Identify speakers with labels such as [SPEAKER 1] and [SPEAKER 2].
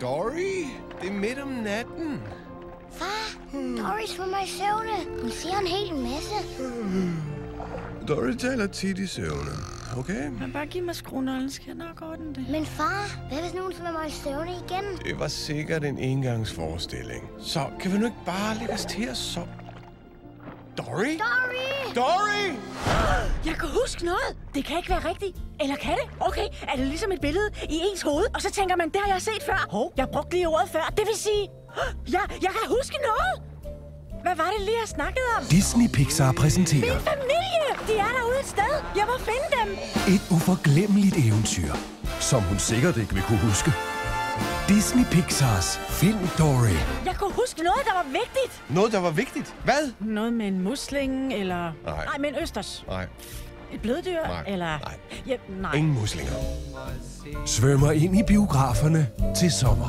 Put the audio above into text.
[SPEAKER 1] Dory, det er midt om natten.
[SPEAKER 2] Far, Dory svømmer i søvne. Hun siger en hel masse.
[SPEAKER 1] Dory taler tit i søvne, okay?
[SPEAKER 3] Men bare giv mig skruenøglen, skal jeg nok ordne det.
[SPEAKER 2] Men far, hvad hvis nogen svømmer i søvne igen?
[SPEAKER 1] Det var sikkert en engangsforestilling. Så kan vi nu ikke bare lægge os til at sove? Dory?
[SPEAKER 2] Dory!
[SPEAKER 1] Dory!
[SPEAKER 3] Jeg kan huske noget. Det kan ikke være rigtigt. Eller kan det? Okay, er det ligesom et billede i ens hoved? Og så tænker man, det har jeg set før. Hov, jeg brugte lige ordet før. Det vil sige, jeg kan huske noget. Hvad var det lige, jeg snakkede om?
[SPEAKER 4] Disney Pixar præsenterer
[SPEAKER 3] Min familie! De er derude et sted. Jeg må finde dem.
[SPEAKER 4] et uforglemmeligt eventyr, som hun sikkert ikke vil kunne huske. Disney Pixars Find Dory.
[SPEAKER 3] Jeg kunne huske noget, der var vigtigt.
[SPEAKER 1] Noget, der var vigtigt. Hvad?
[SPEAKER 3] Noget med en musling, eller...
[SPEAKER 1] Nej.
[SPEAKER 3] med en østers.
[SPEAKER 1] Nej.
[SPEAKER 3] Et bløddyr,
[SPEAKER 1] Nej.
[SPEAKER 3] eller...
[SPEAKER 1] Nej.
[SPEAKER 3] Ja, nej.
[SPEAKER 1] Ingen muslinger.
[SPEAKER 4] Svømmer ind i biograferne til sommer.